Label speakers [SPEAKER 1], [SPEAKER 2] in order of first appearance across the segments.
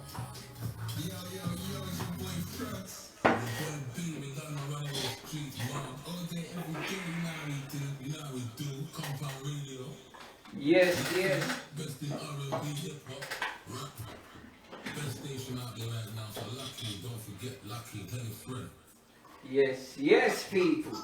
[SPEAKER 1] Yo, yo, yo, it's your boy Trucks. Your boy B, we got my running the streets, man. All day, every day, you know how we do. You know how we do. Compound radio.
[SPEAKER 2] Yes, yes.
[SPEAKER 1] Best in R&B, hip hop, rap. Best station out there right now. So lucky, don't forget lucky. Tell your friend.
[SPEAKER 2] Yes, yes, people.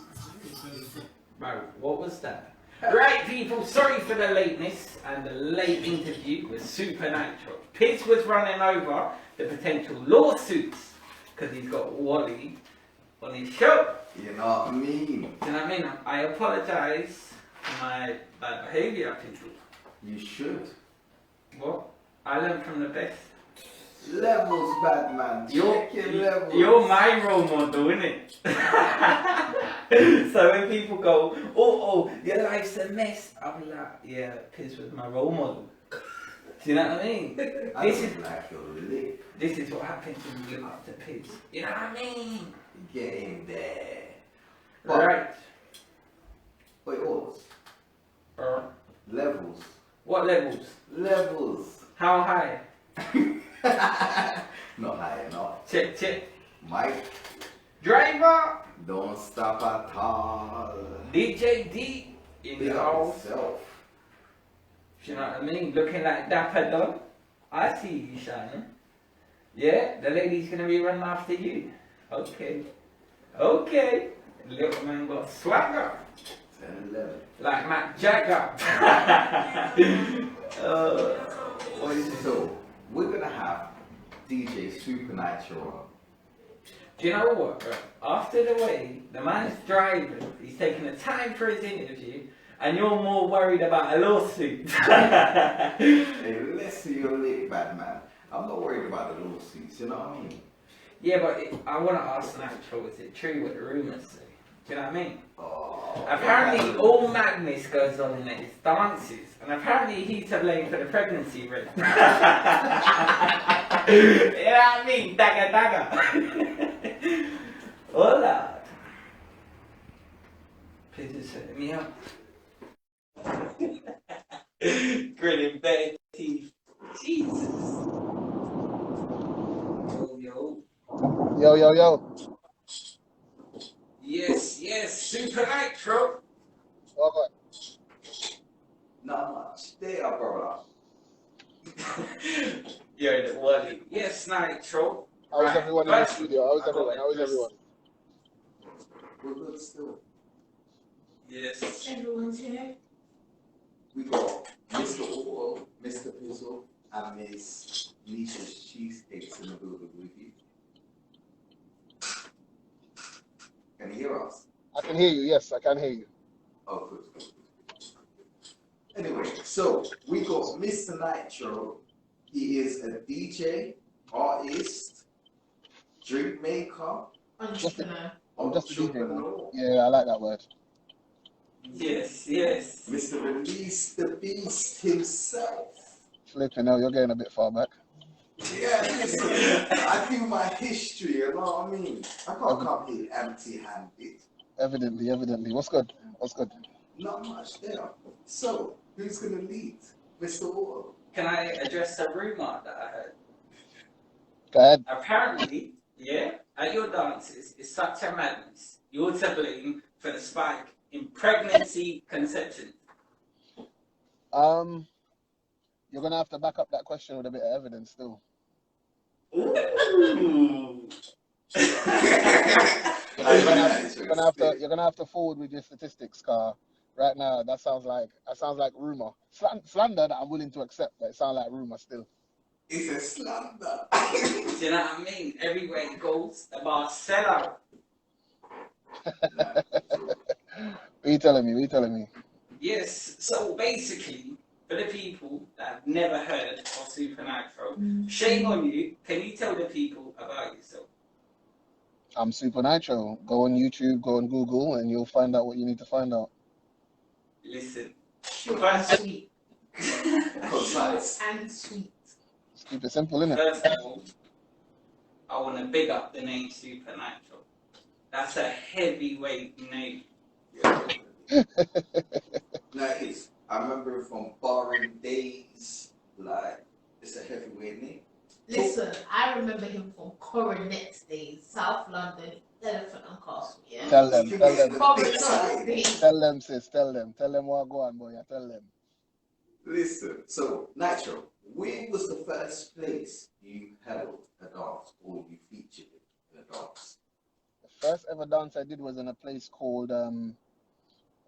[SPEAKER 2] Right, what was that? Right, people, sorry for the lateness and the late interview with Supa Nytro. Pizz was running over the potential lawsuits because he's got Wally on his show.
[SPEAKER 3] You know what I mean?
[SPEAKER 2] Do you know what I mean? I apologise for my bad behaviour, people.
[SPEAKER 3] You should.
[SPEAKER 2] What? I learned from the best.
[SPEAKER 3] Levels, bad man. Check your levels.
[SPEAKER 2] You're my role model, innit? So when people go, oh, your life's a mess, I'll be like, yeah, Pizz was my role model. Do you know what I mean?
[SPEAKER 3] This is like your lip.
[SPEAKER 2] This is what happens when you look up to Pizz. You know what I mean?
[SPEAKER 3] Get in there.
[SPEAKER 2] Right.
[SPEAKER 3] Wait, what? Levels.
[SPEAKER 2] What levels?
[SPEAKER 3] Levels.
[SPEAKER 2] How high?
[SPEAKER 3] Not high enough.
[SPEAKER 2] Check.
[SPEAKER 3] Mike,
[SPEAKER 2] Driver.
[SPEAKER 3] don't stop at all.
[SPEAKER 2] DJ D in
[SPEAKER 3] Be
[SPEAKER 2] the house.
[SPEAKER 3] yourself.
[SPEAKER 2] Do you know what I mean? Looking like Dapper Don. I see you shining. Yeah, the lady's gonna be running after you. Okay. Little man got swagger.
[SPEAKER 3] 10-11.
[SPEAKER 2] Like Mac Jagger.
[SPEAKER 3] What is it? So, we're gonna have DJ Supa Nytro on.
[SPEAKER 2] Do you know what, bro? After the way the man's driving, he's taking the time for his interview, and you're more worried about a lawsuit.
[SPEAKER 3] Hey, listen, you're late, bad man. I'm not worried about the lawsuits, you know what I mean?
[SPEAKER 2] Yeah, but I want to ask Nacho, is it true what the rumours say? Do you know what I mean?
[SPEAKER 3] Oh,
[SPEAKER 2] Apparently, all madness goes on in his dances, and apparently he's to blame for the pregnancy rate. You know what I mean? Dagger. Hola. Please just set me up. Grinning bare teeth. Jesus.
[SPEAKER 4] Yo.
[SPEAKER 2] Yes, Supa Nytro.
[SPEAKER 4] Okay.
[SPEAKER 3] not much. They are, brother.
[SPEAKER 2] You're the Wally. Yes, Nytro.
[SPEAKER 4] How's everyone in the studio? How's everyone?
[SPEAKER 3] We're good still.
[SPEAKER 2] Yes.
[SPEAKER 5] Everyone's here.
[SPEAKER 3] We got Mr. Oil, Mr. Pizzle, and Miss Nisha's Cheesecakes in the building with you. Can you hear us?
[SPEAKER 4] I can hear you. Yes, I can hear you.
[SPEAKER 3] Oh, good. Anyway, so we got Mr. Nytro. He is a DJ, artist, drink maker,
[SPEAKER 5] Entrepreneur.
[SPEAKER 4] I'm just a DJ, man. Yeah, I like that word.
[SPEAKER 2] Yes.
[SPEAKER 3] Mr. Release the Beast himself.
[SPEAKER 4] Flipping hell, you're getting a bit far back.
[SPEAKER 3] Yeah, listen, I do my history, you know what I mean? I can't come here empty-handed.
[SPEAKER 4] Evidently. What's good?
[SPEAKER 3] Not much there. So, who's going to lead? Mr. Oil?
[SPEAKER 2] Can I address a rumor that I heard?
[SPEAKER 4] Go ahead.
[SPEAKER 2] Apparently, at your dances, it's such a madness. You're to blame for the spike in pregnancy conception.
[SPEAKER 4] You're gonna have to back up that question with a bit of evidence still.
[SPEAKER 2] Ooh.
[SPEAKER 4] You're gonna have to forward with your statistics, car. Right now, that sounds like rumor. Slander that I'm willing to accept, but it sounds like rumor still.
[SPEAKER 3] It's a slander.
[SPEAKER 2] Do you know what I mean? Everywhere it goes, the bar sell out.
[SPEAKER 4] What are you telling me?
[SPEAKER 2] Yes, so basically, for the people that have never heard of Supa Nytro, shame on you. Can you tell the people about yourself?
[SPEAKER 4] I'm Supa Nytro. Go on YouTube, go on Google, and you'll find out what you need to find out.
[SPEAKER 2] Listen,
[SPEAKER 5] Short and sweet.
[SPEAKER 3] Concise.
[SPEAKER 5] And sweet.
[SPEAKER 4] Just keep it simple, innit?
[SPEAKER 2] first of all, I want to big up the name Supa Nytro. That's a heavyweight name.
[SPEAKER 3] Yeah. Like it's, I remember from barring days, like it's a heavyweight name.
[SPEAKER 5] Listen,
[SPEAKER 3] can
[SPEAKER 4] Tell
[SPEAKER 3] get
[SPEAKER 4] them.
[SPEAKER 3] them
[SPEAKER 5] Big
[SPEAKER 3] excited.
[SPEAKER 4] Tell them, sis. Tell them. Tell them what go on, boy. Yeah, tell them.
[SPEAKER 3] Listen, so Nitro, where was the first place you held a dance or you featured in a dance?
[SPEAKER 4] The first ever dance I did was in a place called a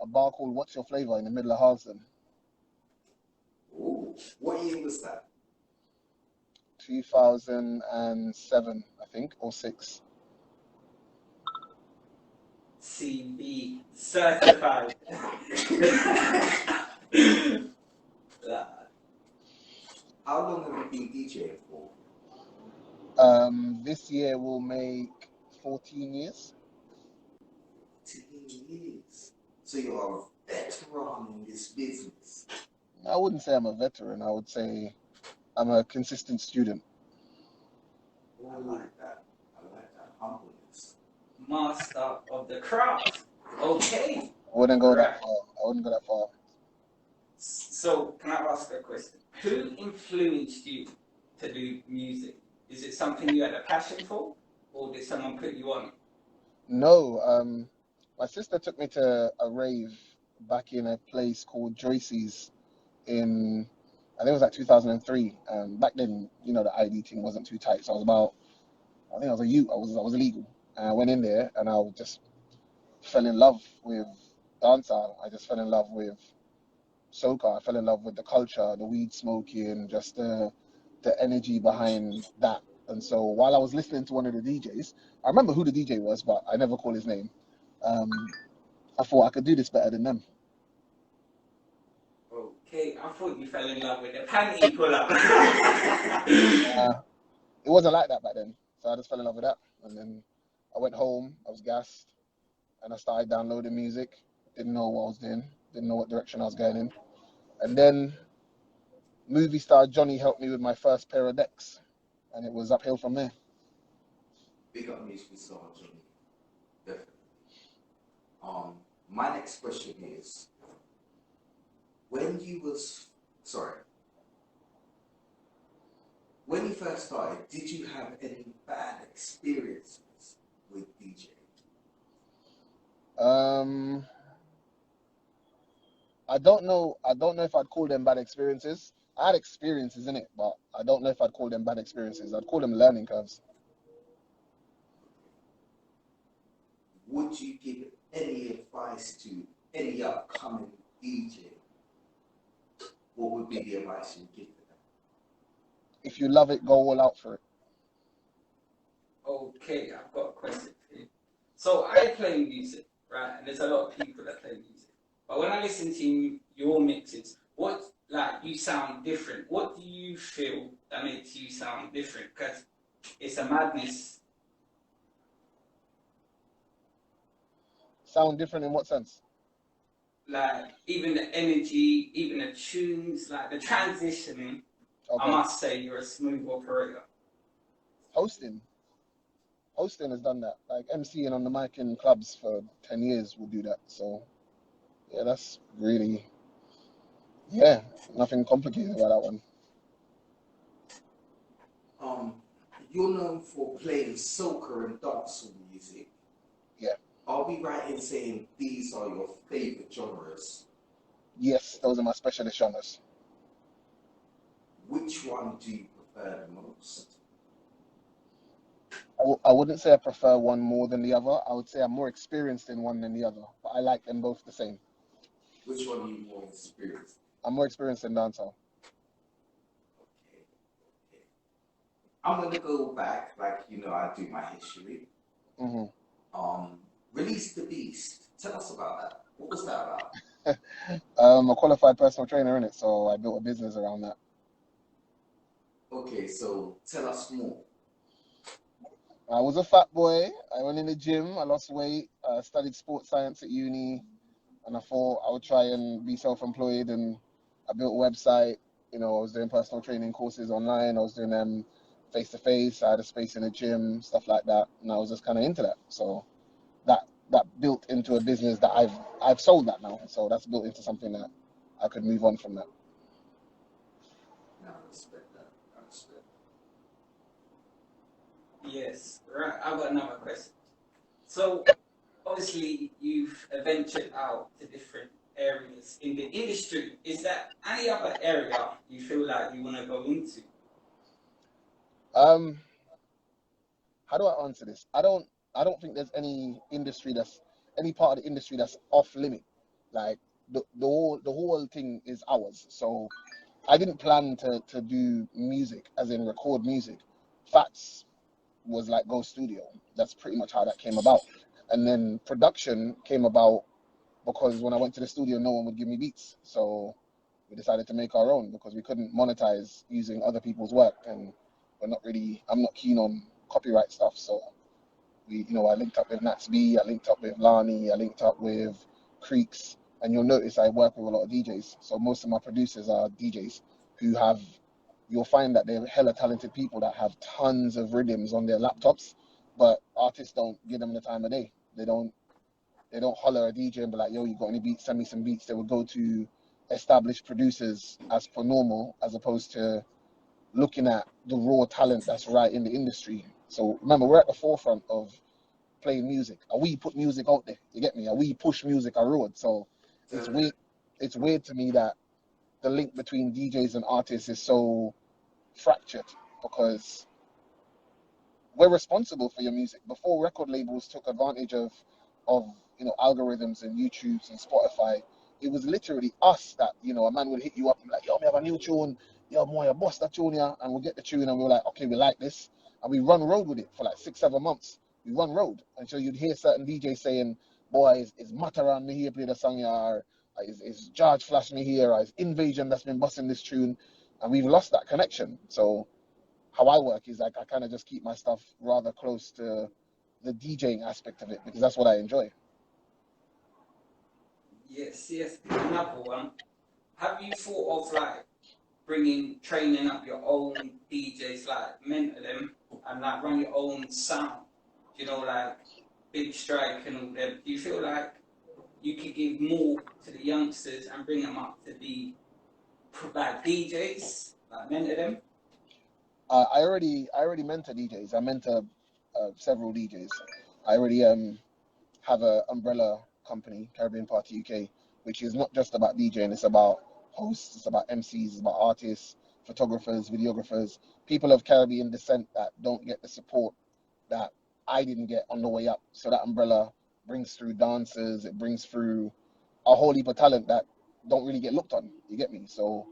[SPEAKER 4] bar called What's Your Flavor in the middle of Harlesden.
[SPEAKER 3] Ooh, what year was that?
[SPEAKER 4] 2007, I think, or 6.
[SPEAKER 2] CB certified.
[SPEAKER 3] How long have you been DJing for?
[SPEAKER 4] This year will make 14 years.
[SPEAKER 3] 10 years. So you're a veteran in this business.
[SPEAKER 4] I wouldn't say I'm a veteran. I would say I'm a consistent student.
[SPEAKER 3] I like that. I like that humbleness.
[SPEAKER 2] Master of the craft. Okay.
[SPEAKER 4] I wouldn't go
[SPEAKER 2] Right.
[SPEAKER 4] that far. I wouldn't go that far.
[SPEAKER 2] So, can I ask a question? Who influenced you to do music? Is it something you had a passion for, or did someone put you on?
[SPEAKER 4] No, my sister took me to a rave back in a place called Joyce's in, I think it was like 2003. Back then, the ID thing wasn't too tight, so I think I was a youth. I was illegal. And I went in there and I just fell in love with dancehall. I just fell in love with soca. I fell in love with the culture, the weed smoking, just the energy behind that. And so while I was listening to one of the DJs, I remember who the DJ was, but I never call his name. I thought I could do this better than them.
[SPEAKER 2] Okay, I thought you fell in love with the panty pull-up.
[SPEAKER 4] It wasn't like that back then, so I just fell in love with that. And then I went home, I was gassed, and I started downloading music. Didn't know what I was doing, didn't know what direction I was going in. And then movie star Johnny helped me with my first pair of decks, and it was uphill from there.
[SPEAKER 3] Big up music star Johnny. Definitely. My next question is, when you first started, did you have any bad experiences with DJing?
[SPEAKER 4] I don't know if I'd call them bad experiences. I had experiences in it, but I don't know if I'd call them bad experiences. I'd call them learning curves.
[SPEAKER 3] Would you give any advice to any upcoming DJ? What would be the advice you give to them?
[SPEAKER 4] If you love it, go all out for it.
[SPEAKER 2] Okay, I've got a question for you. So I play music, right? And there's a lot of people that play music. But when I listen to your mixes, you sound different. What do you feel that makes you sound different? Because it's a madness.
[SPEAKER 4] Sound different in what sense?
[SPEAKER 2] Like, even the energy, even the tunes, like the transitioning,
[SPEAKER 4] Okay.
[SPEAKER 2] I must say you're a smooth operator.
[SPEAKER 4] Hosting has done that. Like MCing on the mic in clubs for 10 years will do that. So yeah, that's really, nothing complicated about that one.
[SPEAKER 3] You're known for playing soca and dancehall music.
[SPEAKER 4] Yeah.
[SPEAKER 3] Are we right in saying these are your favorite genres?
[SPEAKER 4] Yes, those are my specialist genres.
[SPEAKER 3] Which one do you prefer the most?
[SPEAKER 4] I wouldn't say I prefer one more than the other. I would say I'm more experienced in one than the other, but I like them both the same.
[SPEAKER 3] Which one are you more experienced?
[SPEAKER 4] I'm more experienced in dancehall.
[SPEAKER 3] Okay. I'm gonna go back, I do my history.
[SPEAKER 4] Mm-hmm.
[SPEAKER 3] Release the Beast. Tell us about that. What was that about?
[SPEAKER 4] I'm a qualified personal trainer in it, so I built a business around that.
[SPEAKER 3] Okay, so tell us more.
[SPEAKER 4] I was a fat boy. I went in the gym. I lost weight. I studied sports science at uni, and I thought I would try and be self-employed. And I built a website. I was doing personal training courses online. I was doing them face-to-face. I had a space in the gym, stuff like that, and I was just kind of into that. So that built into a business that I've sold that now. So that's built into something that I could move on from that.
[SPEAKER 3] I respect that.
[SPEAKER 2] Yes, right. I've got another question. So, obviously you've ventured out to different areas in the industry. Is there any other area you feel like you want to go into?
[SPEAKER 4] Um, how do I answer this? I don't think there's any part of the industry that's off limit. Like the whole thing is ours. So I didn't plan to do music, as in record music. Fats was like go studio. That's pretty much how that came about. And then production came about because when I went to the studio, no one would give me beats. So we decided to make our own because we couldn't monetize using other people's work, and I'm not keen on copyright stuff. So I linked up with Nats B, I linked up with Lani, I linked up with Creeks, and you'll notice I work with a lot of DJs. So most of my producers are DJs who have, you'll find that they're hella talented people that have tons of rhythms on their laptops, but artists don't give them the time of day. They don't holler at a DJ and be like, yo, you got any beats? Send me some beats. They would go to established producers as per normal, as opposed to looking at the raw talent that's right in the industry. So remember, we're at the forefront of playing music. And we put music out there. You get me? And we push music around. So it's weird. It's weird to me that the link between DJs and artists is so fractured, because we're responsible for your music. Before record labels took advantage of algorithms and YouTubes and Spotify, it was literally us that a man would hit you up and be like, yo, we have a new tune, yo, boy, boss that tune here, and we'll get the tune and we're like, okay, we like this, and we run road with it for like 6-7 months. We run road, and so you'd hear certain DJs saying, boy, is Mataran me here play the song here, or is George Flash me here, or is Invasion that's been busting this tune, and we've lost that connection. So how I work is like I kind of just keep my stuff rather close to the DJing aspect of it, because that's what I enjoy.
[SPEAKER 2] Yes, yes. Another one. Have you thought of like training up your own DJs, like mentor them and like run your own sound? Like Big Strike and all them. Do you feel like you could give more to the youngsters and bring them up to be like DJs, like mentor them?
[SPEAKER 4] I already mentor DJs. I mentor several DJs. I already have a umbrella company, Caribbean Party UK, which is not just about DJing. It's about hosts. It's about MCs. It's about artists, photographers, videographers, people of Caribbean descent that don't get the support that I didn't get on the way up. So that umbrella brings through dancers. It brings through a whole heap of talent that don't really get looked on. You get me? So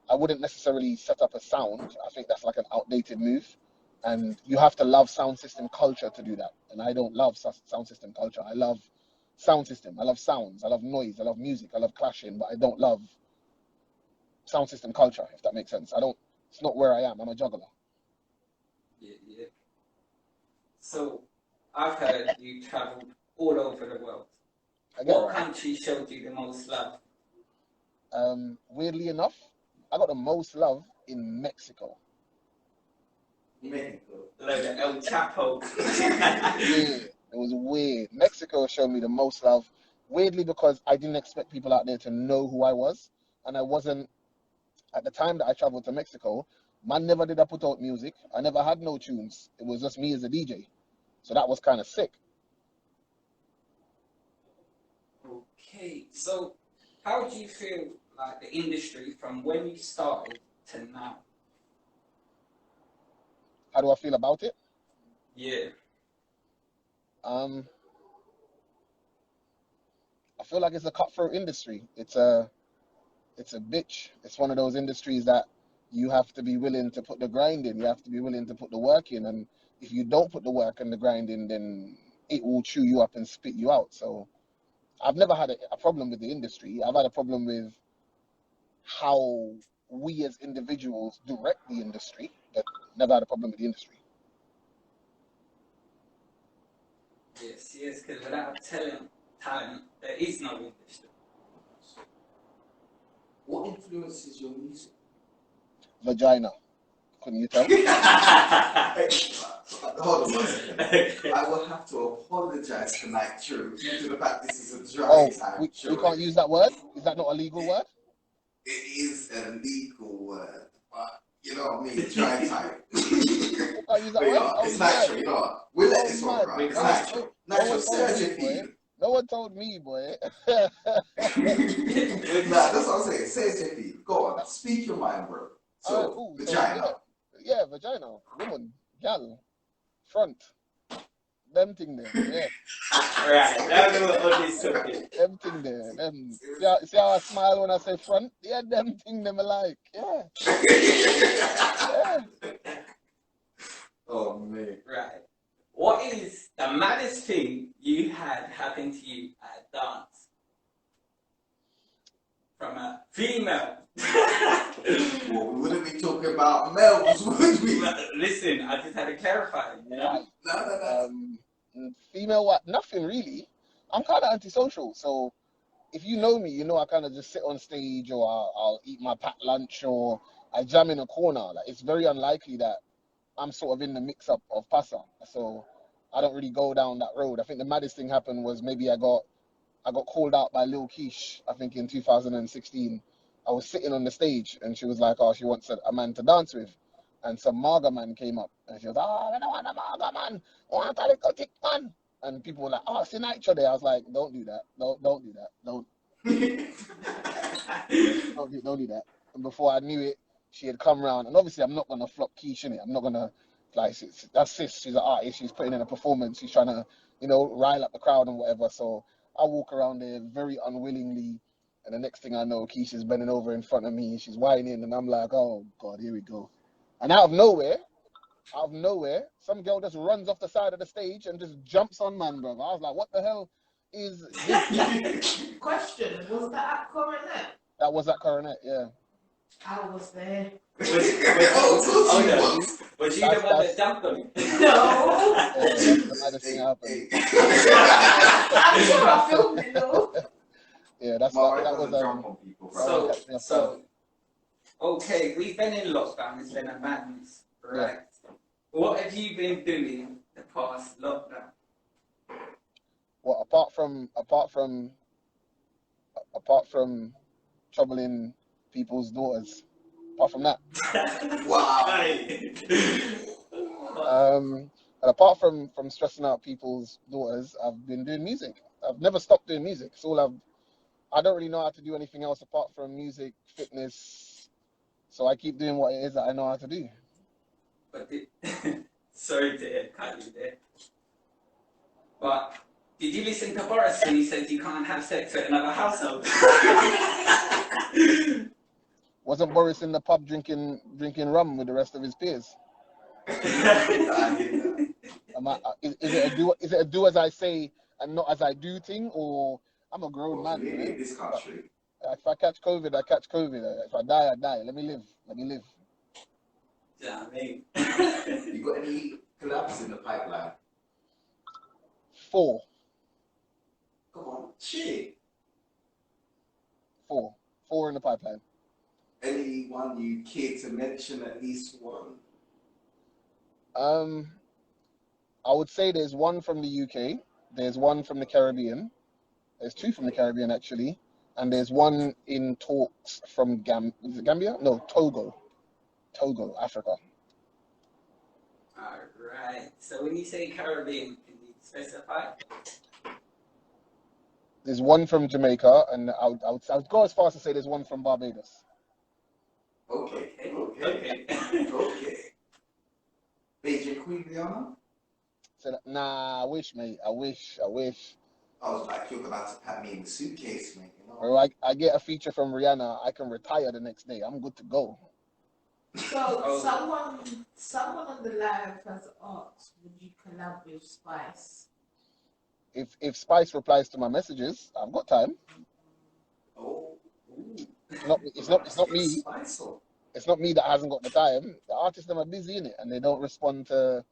[SPEAKER 4] I wouldn't necessarily set up a sound. I think that's like an outdated move. And you have to love sound system culture to do that. And I don't love sound system culture. I love sound system. I love sounds. I love noise. I love music. I love clashing, but I don't love sound system culture, if that makes sense. It's not where I am. I'm a juggler.
[SPEAKER 2] Yeah, yeah. So I've heard you travelled all over the world. What country showed you the most love?
[SPEAKER 4] Weirdly enough, I got the most love in Mexico.
[SPEAKER 3] Mexico.
[SPEAKER 2] Like the El Chapo.
[SPEAKER 4] Yeah, it was weird. Mexico showed me the most love. Weirdly, because I didn't expect people out there to know who I was. And I wasn't, at the time that I traveled to Mexico, man, never did I put out music. I never had no tunes. It was just me as a DJ. So that was kind of sick.
[SPEAKER 2] Okay, so how do you feel like the industry from when you started to now?
[SPEAKER 4] How do I feel about it?
[SPEAKER 2] Yeah.
[SPEAKER 4] I feel like it's a cutthroat industry. It's a bitch. It's one of those industries that you have to be willing to put the grind in. You have to be willing to put the work in. And if you don't put the work and the grind in, then it will chew you up and spit you out. So I've never had a problem with the industry. I've had a problem with how we as individuals direct the industry, but never had a problem with the industry.
[SPEAKER 2] Yes, yes, because without talent, there is no industry.
[SPEAKER 3] What influences your music?
[SPEAKER 4] Vagina. Couldn't you tell?
[SPEAKER 3] Hold on one second. I will have to apologize for Nitro due to the fact this is a dry
[SPEAKER 4] Oh,
[SPEAKER 3] time.
[SPEAKER 4] we can't use that word? Is that not a legal word?
[SPEAKER 3] It is a legal word, but You know what I mean? Dry type.
[SPEAKER 4] I use that
[SPEAKER 3] But you
[SPEAKER 4] word?
[SPEAKER 3] know,
[SPEAKER 4] Oh,
[SPEAKER 3] it's
[SPEAKER 4] mad.
[SPEAKER 3] natural, you know. We'll let
[SPEAKER 4] Oh,
[SPEAKER 3] this one
[SPEAKER 4] mad.
[SPEAKER 3] run. It's
[SPEAKER 2] No,
[SPEAKER 3] natural.
[SPEAKER 4] No
[SPEAKER 3] Natural
[SPEAKER 4] one told
[SPEAKER 3] search
[SPEAKER 4] me,
[SPEAKER 3] your
[SPEAKER 4] boy.
[SPEAKER 3] feet.
[SPEAKER 4] No one told me, boy.
[SPEAKER 3] Nah, that's what I'm saying. Search your feet. Go on. Speak your mind, bro.
[SPEAKER 4] Alright,
[SPEAKER 3] So,
[SPEAKER 4] cool. So,
[SPEAKER 3] vagina.
[SPEAKER 4] yeah, vagina, woman, gal, front, them thing there, yeah,
[SPEAKER 2] Right, that's what this took.
[SPEAKER 4] them thing there, them. See how I smile when I say front? Yeah, them thing them alike, yeah, yeah.
[SPEAKER 3] Oh, man.
[SPEAKER 2] Right. What is the maddest thing you had happen to you at a dance? From a female.
[SPEAKER 3] Well, we wouldn't be talking about males, would we?
[SPEAKER 2] Listen, I just had to clarify, you know?
[SPEAKER 3] No.
[SPEAKER 4] Female what? Nothing really. I'm kind of antisocial, so if you know me, you know I kind of just sit on stage, or I'll eat my packed lunch, or I jam in a corner. Like, it's very unlikely that I'm sort of in the mix-up of Pasa, so I don't really go down that road. I think the maddest thing happened was maybe I got called out by Lil Keish, I think in 2016. I was sitting on the stage and she was like, oh, she wants a man to dance with. And some Marga man came up and she was, oh, I don't want a Marga man. I want a little tick man. And people were like, oh, see Nitro there. I was like, don't do that. Don't do that. Don't do that. And before I knew it, she had come round. And obviously, I'm not going to flop Keish in it. I'm not going to, like, that's sis. She's an artist. She's putting in a performance. She's trying to, rile up the crowd and whatever. So I walk around there very unwillingly, and the next thing I know, Keisha's bending over in front of me, and she's whining, and I'm like, oh God, here we go. And out of nowhere, some girl just runs off the side of the stage and just jumps on man, bro. I was like, what the hell is this?
[SPEAKER 5] Question, was that at Coronet?
[SPEAKER 4] That was at Coronet, yeah.
[SPEAKER 5] I was there.
[SPEAKER 2] Was you the one that jumped on it?
[SPEAKER 5] No.
[SPEAKER 4] That's the maddest thing happened.
[SPEAKER 5] I'm sure I filmed it though.
[SPEAKER 4] Yeah, that was
[SPEAKER 2] So, okay, we've been in lockdown. It's been a madness, right? Yeah. What have you been doing the past lockdown?
[SPEAKER 4] Well, apart from troubling people's daughters, apart from that.
[SPEAKER 3] Wow.
[SPEAKER 4] And apart from stressing out people's daughters, I've been doing music. I've never stopped doing music. It's all I don't really know how to do anything else apart from music, fitness. So I keep doing what it is that I know how to do.
[SPEAKER 2] But sorry to cut you there. But did you listen to Boris when he said you can't have sex with another household?
[SPEAKER 4] Wasn't Boris in the pub drinking rum with the rest of his peers? Is it a do as I say and not as I do thing, or I'm a grown man?
[SPEAKER 3] Really, in this country.
[SPEAKER 4] If I catch COVID, I catch COVID. If I die, I die. Let me live.
[SPEAKER 2] Yeah, I mean.
[SPEAKER 3] You got any collabs in the pipeline?
[SPEAKER 4] 4.
[SPEAKER 3] Come on, shit.
[SPEAKER 4] 4 in the pipeline.
[SPEAKER 3] Anyone you care to mention at least one?
[SPEAKER 4] I would say there's one from the UK, there's one from the Caribbean, there's 2 from the Caribbean actually, and there's one in talks from is it Gambia? No, Togo, Africa.
[SPEAKER 2] Alright, so when you say Caribbean, can you specify?
[SPEAKER 4] There's one from Jamaica, and I would go as far as to say there's one from Barbados.
[SPEAKER 3] Okay. Beijing Queen Rihanna?
[SPEAKER 4] So nah, I wish, mate. I wish.
[SPEAKER 3] I was like, you're about to pack me in the suitcase, mate.
[SPEAKER 4] Or I get a feature from Rihanna, I can retire the next day. I'm good to go.
[SPEAKER 5] So someone on the live has asked, would you collab with Spice?
[SPEAKER 4] If Spice replies to my messages, I've got time.
[SPEAKER 3] Oh.
[SPEAKER 4] It's not me. It's not me that hasn't got the time. The artists are busy in it, and they don't respond to.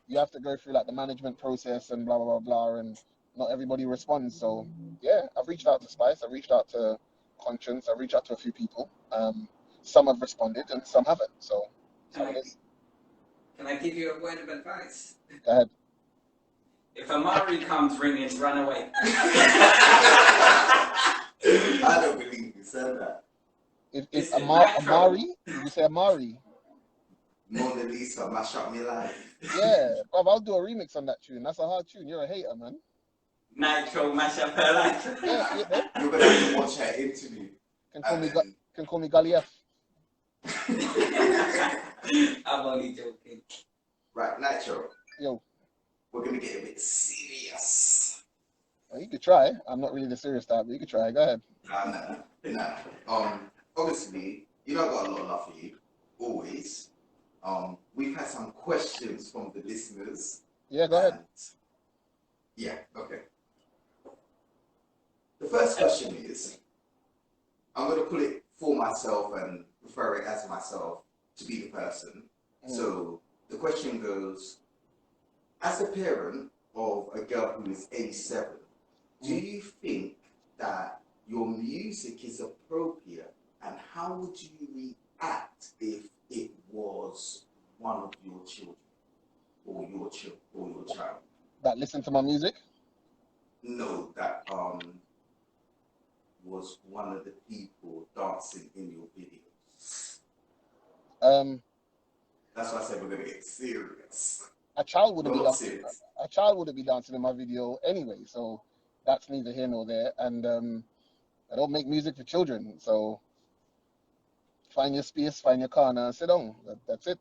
[SPEAKER 4] You have to go through like the management process and blah blah blah blah, and not everybody responds. So yeah, I've reached out to Spice. I've reached out to Conscience. I've reached out to a few people. Some have responded and some haven't. So it is.
[SPEAKER 2] Can I give you a word of advice?
[SPEAKER 4] Go ahead.
[SPEAKER 2] If Amari comes ringing, run away.
[SPEAKER 3] I don't believe you said that.
[SPEAKER 4] If Amari, you say Amari.
[SPEAKER 3] Mona Lisa, mash up my life.
[SPEAKER 4] Yeah, bruv, I'll do a remix on that tune. That's a hard tune. You're a hater, man.
[SPEAKER 2] Nitro mash up her life.
[SPEAKER 4] Yeah, see it there?
[SPEAKER 3] You're gonna have to watch her interview.
[SPEAKER 4] Can call me Gully F.
[SPEAKER 2] I'm only joking.
[SPEAKER 3] Right, Nitro.
[SPEAKER 4] Yo,
[SPEAKER 3] We're gonna get a bit serious.
[SPEAKER 4] you could try. I'm not really the serious type, but you could try. Go ahead.
[SPEAKER 3] Nah. Obviously, you know, I've got a lot of love for you, always. We've had some questions from the listeners.
[SPEAKER 4] Yeah, go ahead.
[SPEAKER 3] And yeah, okay. The first question is, I'm going to put it for myself and refer it as myself to be the person. So the question goes, as a parent of a girl who is age 7, do you think that your music is appropriate, and how would you react if it was one of your children or your child?
[SPEAKER 4] That listen to my music?
[SPEAKER 3] No, that was one of the people dancing in your videos. That's why I said we're gonna get serious.
[SPEAKER 4] A child wouldn't be
[SPEAKER 3] Not
[SPEAKER 4] dancing.
[SPEAKER 3] serious.
[SPEAKER 4] A child wouldn't be dancing in my video anyway, so that's neither here nor there. And I don't make music for children, so find your space, find your corner, and sit down. That's it.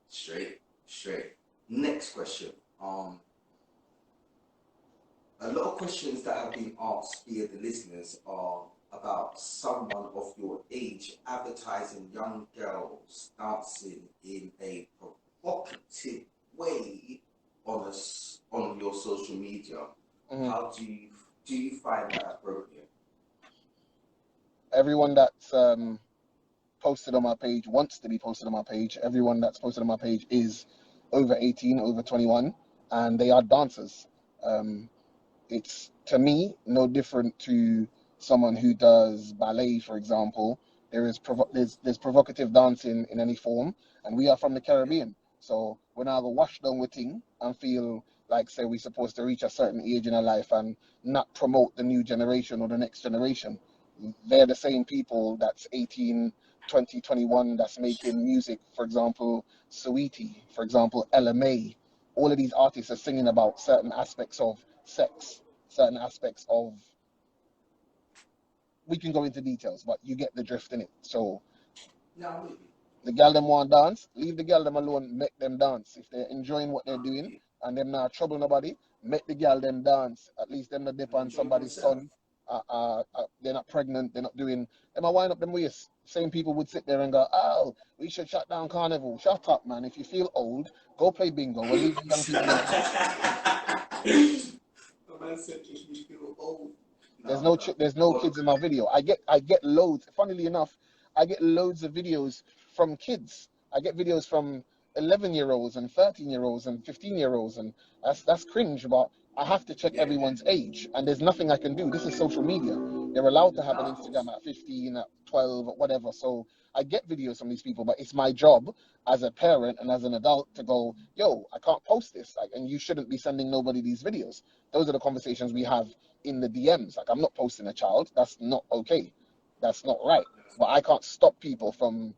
[SPEAKER 3] Straight. Next question. A lot of questions that have been asked via the listeners are about someone of your age advertising young girls dancing in a provocative way on your social media. How do you find that appropriate?
[SPEAKER 4] Everyone that's posted on my page wants to be posted on my page. Everyone that's posted on my page is over 18, over 21, and they are dancers. It's, to me, no different to someone who does ballet, for example. There's provocative dancing in any form, and we are from the Caribbean. So when I go wash down with thing and feel like, say, we're supposed to reach a certain age in our life and not promote the new generation or the next generation, they're the same people that's 18, 20, 21 that's making music. For example, Sweetie, for example, LMA. All of these artists are singing about certain aspects of sex, certain aspects of, we can go into details, but you get the drift in it. So the girl them want dance, leave the girl them alone, make them dance. If they're enjoying what they're doing and them not trouble nobody, make the girl them dance. At least them not dip on somebody's son. They're not pregnant, they're not doing, them I wind up them waist. Same people would sit there and go, oh, we should shut down carnival. Shut up, man. If you feel old, go play bingo. We'll leave the young people alone. There's no kids in my video. I get loads. Funnily enough, I get loads of videos from kids. I get videos from 11-year-olds and 13-year-olds and 15-year-olds, and that's cringe. But I have to check everyone's age, and there's nothing I can do. This is social media. They're allowed to have an Instagram at 15, at 12, or whatever. So I get videos from these people, but it's my job as a parent and as an adult to go, yo, I can't post this, and you shouldn't be sending nobody these videos. Those are the conversations we have in the DMs. Like, I'm not posting a child. That's not okay. That's not right. But I can't stop people from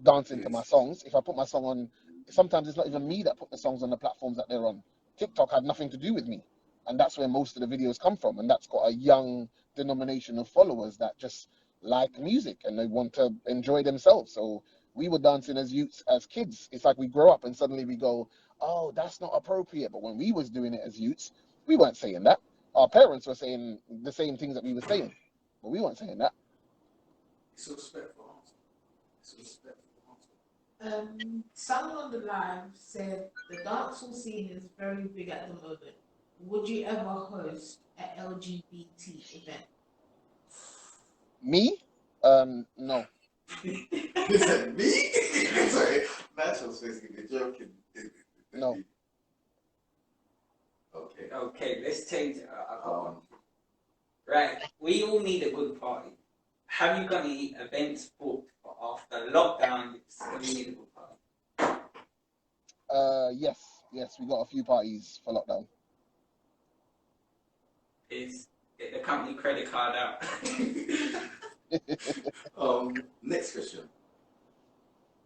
[SPEAKER 4] dancing to my songs. If I put my song on, sometimes it's not even me that put the songs on the platforms that they're on. TikTok had nothing to do with me. And that's where most of the videos come from. And that's got a young denomination of followers that just like music and they want to enjoy themselves. So we were dancing as youths, as kids. It's like we grow up and suddenly we go, oh, that's not appropriate. But when we was doing it as youths, we weren't saying that. Our parents were saying the same things that we were saying, but we weren't saying that.
[SPEAKER 3] It's a respectful answer.
[SPEAKER 5] Someone on the live said the dancehall scene is very big at the moment. Would you ever host an LGBT event?
[SPEAKER 4] Me? No.
[SPEAKER 3] Is that me? Sorry, Natural's basically joking.
[SPEAKER 4] No.
[SPEAKER 3] Okay,
[SPEAKER 2] let's change it. Right, we all need a good party. Have you got any events booked for after lockdown? We need a good party.
[SPEAKER 4] Yes, we got a few parties for lockdown.
[SPEAKER 2] Get the company credit card out.
[SPEAKER 3] Next question.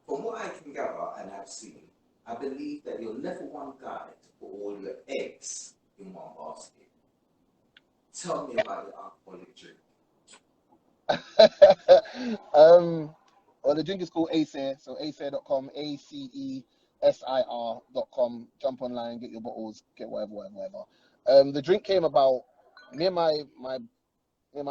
[SPEAKER 3] From what I can together and have seen, I believe that you're never one guy to put all your eggs in one basket. Tell me about your alcoholic drink.
[SPEAKER 4] Well, the drink is called Acer, so acer.com, ACESIR.com. Jump online, get your bottles, get whatever. The drink came about, me and my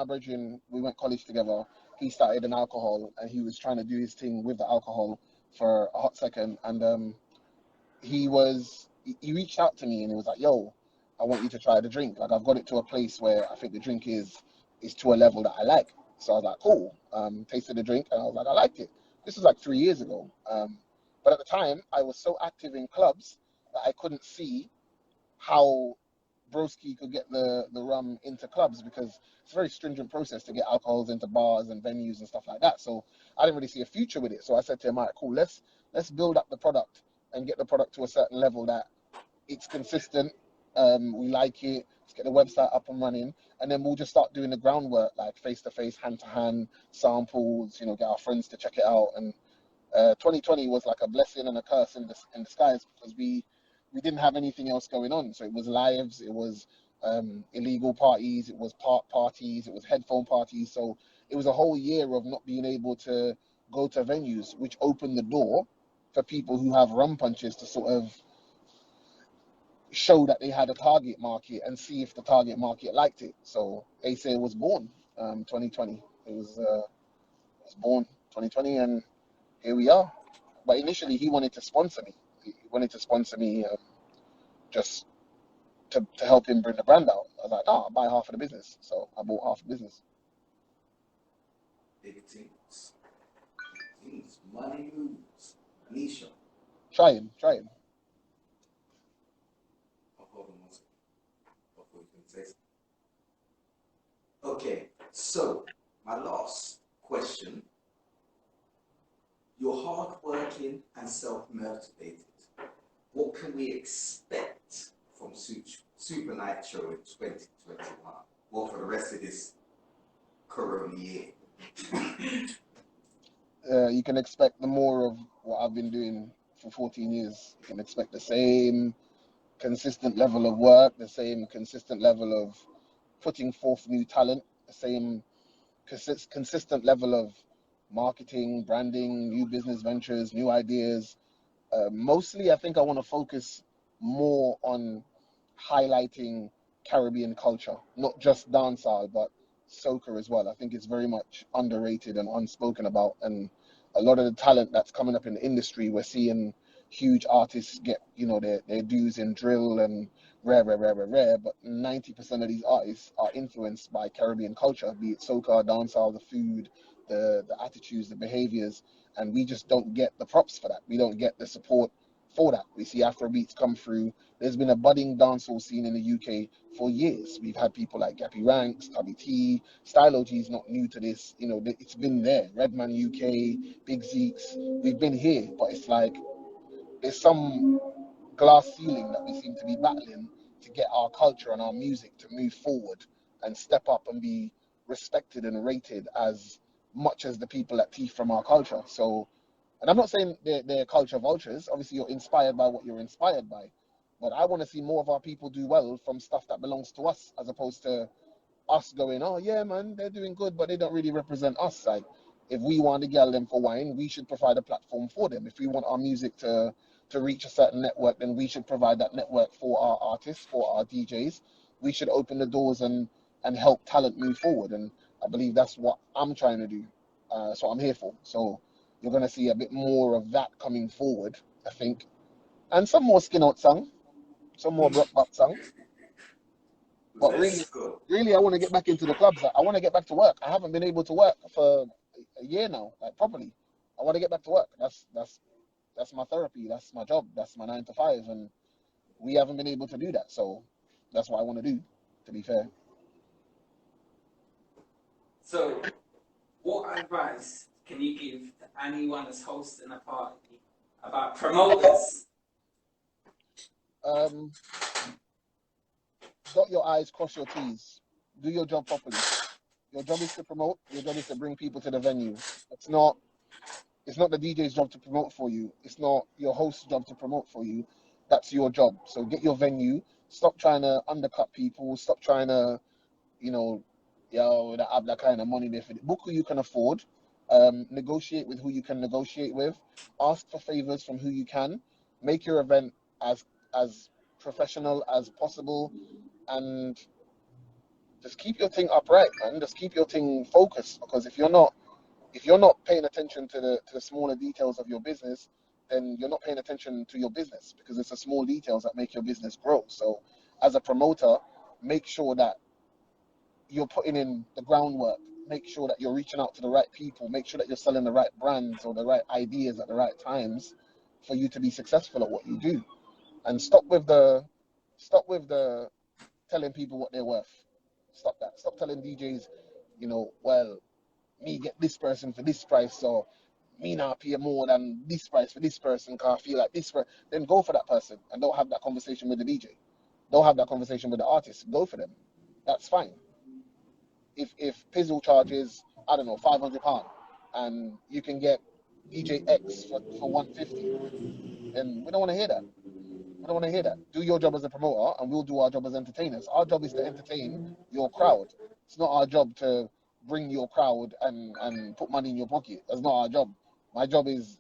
[SPEAKER 4] brethren, we went college together. He started an alcohol, and he was trying to do his thing with the alcohol for a hot second, and he reached out to me and he was like, "Yo, I want you to try the drink. Like, I've got it to a place where I think the drink is to a level that I like." So I was like, "Cool." Tasted the drink and I was like, "I liked it." This was like 3 years ago. But at the time, I was so active in clubs that I couldn't see how Broski could get the rum into clubs, because it's a very stringent process to get alcohols into bars and venues and stuff like that. So I didn't really see a future with it. So I said to him, "All right, cool, let's build up the product and get the product to a certain level that it's consistent. We like it. Let's get the website up and running, and then we'll just start doing the groundwork, like face to face, hand to hand samples. Get our friends to check it out." And 2020 was like a blessing and a curse in disguise, because we didn't have anything else going on. So it was lives, it was illegal parties, it was parties, it was headphone parties. So it was a whole year of not being able to go to venues, which opened the door for people who have rum punches to sort of show that they had a target market and see if the target market liked it. So ASA was born 2020. It was born 2020, and here we are. But initially, he wanted to sponsor me. He wanted to sponsor me just to help him bring the brand out. I was like, "No, I'll buy half of the business." So I bought half the business.
[SPEAKER 3] Big things. Big things. Money moves. Nisha.
[SPEAKER 4] Try him.
[SPEAKER 3] I'll hold on one second before you can say something. Okay, so my last question. You're hardworking and self-motivated. What can we expect from Supa Nytro in 2021? Well, for the rest of this corona year.
[SPEAKER 4] You can expect the more of what I've been doing for 14 years. You can expect the same consistent level of work, the same consistent level of putting forth new talent, the same consistent level of marketing, branding, new business ventures, new ideas. Mostly, I think I want to focus more on highlighting Caribbean culture, not just dancehall, but soca as well. I think it's very much underrated and unspoken about, and a lot of the talent that's coming up in the industry, we're seeing huge artists get their dues in drill and rare, but 90% of these artists are influenced by Caribbean culture, be it soca, dancehall, the food, the attitudes, the behaviors, and we just don't get the props for that. We don't get the support for that. We see Afrobeats come through. There's been a budding dancehall scene in the UK for years. We've had people like Gappy Ranks, Tubby T, Style OG is not new to this. It's been there. Redman UK, Big Zeeks. We've been here, but it's like there's some glass ceiling that we seem to be battling to get our culture and our music to move forward and step up and be respected and rated as much as the people that teeth from our culture. So, and I'm not saying they're culture vultures. Obviously, you're inspired by what you're inspired by. But I want to see more of our people do well from stuff that belongs to us, as opposed to us going, "Oh yeah, man, they're doing good, but they don't really represent us." Like, if we want to get them for wine, we should provide a platform for them. If we want our music to reach a certain network, then we should provide that network for our artists, for our DJs. We should open the doors and help talent move forward. And I believe that's what I'm trying to do. That's what I'm here for. So you're going to see a bit more of that coming forward, I think. And some more skin out song, some more rock pop song. But
[SPEAKER 3] Let's go.
[SPEAKER 4] really, I want to get back into the clubs. I want to get back to work. I haven't been able to work for a year now, like properly. I want to get back to work. That's my therapy. That's my job. That's my 9 to 5. And we haven't been able to do that. So that's what I want to do, to be fair.
[SPEAKER 2] So, what advice can you give to anyone that's hosting a party about promoters?
[SPEAKER 4] Dot your I's, cross your T's. Do your job properly. Your job is to promote. Your job is to bring people to the venue. It's not It's not the DJ's job to promote for you. It's not your host's job to promote for you. That's your job. So get your venue. Stop trying to undercut people. Stop trying to, you know, that have that kind of money there for it. Book who you can afford. Negotiate with who you can negotiate with. Ask for favors from who you can. Make your event as professional as possible, and just keep your thing upright, man. Just keep your thing focused, because if you're not paying attention to the smaller details of your business, then you're not paying attention to your business, because it's the small details that make your business grow. So as a promoter, make sure that you're putting in the groundwork. Make sure that you're reaching out to the right people. Make sure that you're selling the right brands or the right ideas at the right times for you to be successful at what you do. And stop with the telling people what they're worth. Stop that. Stop telling DJs, well, me get this person for this price, or me not pay more than this price for this person because I feel like this. Then go for that person, and don't have that conversation with the DJ. Don't have that conversation with the artist. Go for them. That's fine. If Pizzle charges, I don't know, £500, and you can get DJ X for 150, then we don't want to hear that. I don't want to hear that. Do your job as a promoter, and we'll do our job as entertainers. Our job is to entertain your crowd. It's not our job to bring your crowd and put money in your pocket. That's not our job. My job is,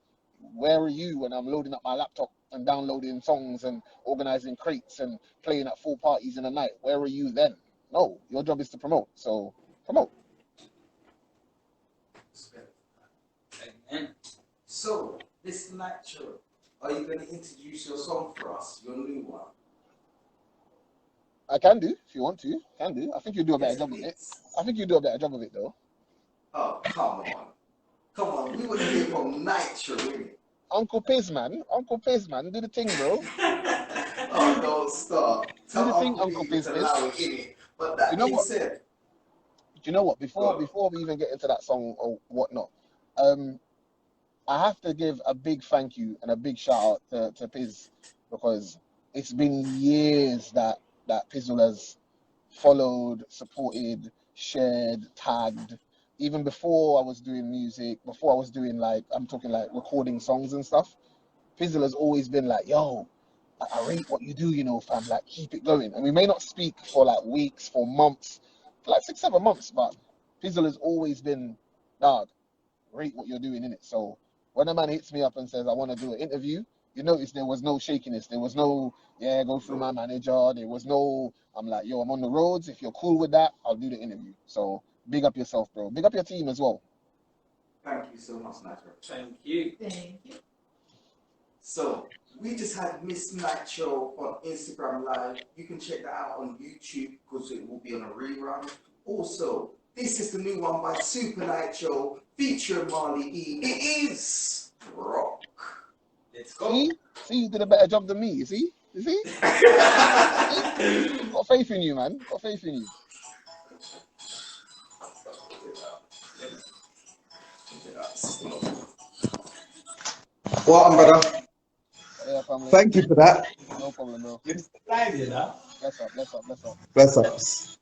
[SPEAKER 4] where are you when I'm loading up my laptop and downloading songs and organizing crates and playing at full parties in the night? Where are you then? No, your job is to promote. So promote.
[SPEAKER 2] Amen.
[SPEAKER 3] So, Mr. Nitro, are you going to introduce your song for us, your new one?
[SPEAKER 4] I can do, if you want to. Can do. I think you do a better job of it.
[SPEAKER 3] Please.
[SPEAKER 4] I think you do a better job of it, though.
[SPEAKER 3] Oh, come on. Come on, we want to hear from Nitro, innit?
[SPEAKER 4] Uncle Pizman, do the thing, bro.
[SPEAKER 3] Oh, don't stop.
[SPEAKER 4] Do the
[SPEAKER 3] Tell
[SPEAKER 4] thing, Uncle
[SPEAKER 3] Pizzy to
[SPEAKER 4] Pizman.
[SPEAKER 3] allow it, innit? But that
[SPEAKER 4] You know
[SPEAKER 3] being
[SPEAKER 4] what?
[SPEAKER 3] said,
[SPEAKER 4] Do you know what? Before
[SPEAKER 3] Go.
[SPEAKER 4] we even get into that song or whatnot, I have to give a big thank you and a big shout out to Piz, because it's been years that Pizzle has followed, supported, shared, tagged. Even before I was doing music, before I was doing, like, I'm talking like recording songs and stuff, Pizzle has always been like, yo, I rate what you do, fam, like, keep it going. And we may not speak for like weeks, for months, for like 6-7 months, but Pizzle has always been, dog, rate what you're doing in it. So when a man hits me up and says, I want to do an interview, you notice there was no shakiness. There was no, go through my manager. There was no, I'm like, yo, I'm on the roads. If you're cool with that, I'll do the interview. So big up yourself, bro. Big up your team as well.
[SPEAKER 3] Thank you so much, Nitro.
[SPEAKER 2] Thank you.
[SPEAKER 5] Thank you.
[SPEAKER 3] So, we just had Miss Nitro on Instagram Live. You can check that out on YouTube because it will be on a rerun. Also, this is the new one by Supa Nytro featuring Marley E. It is Rock.
[SPEAKER 2] Let's go.
[SPEAKER 4] See, you did a better job than me. You see? Got faith in you, man. Got faith in you.
[SPEAKER 6] Well, brother.
[SPEAKER 4] Yeah, family.
[SPEAKER 6] Thank you for that.
[SPEAKER 4] No problem, bro.
[SPEAKER 2] You're live, you know?
[SPEAKER 4] Bless up.
[SPEAKER 6] Bless ups.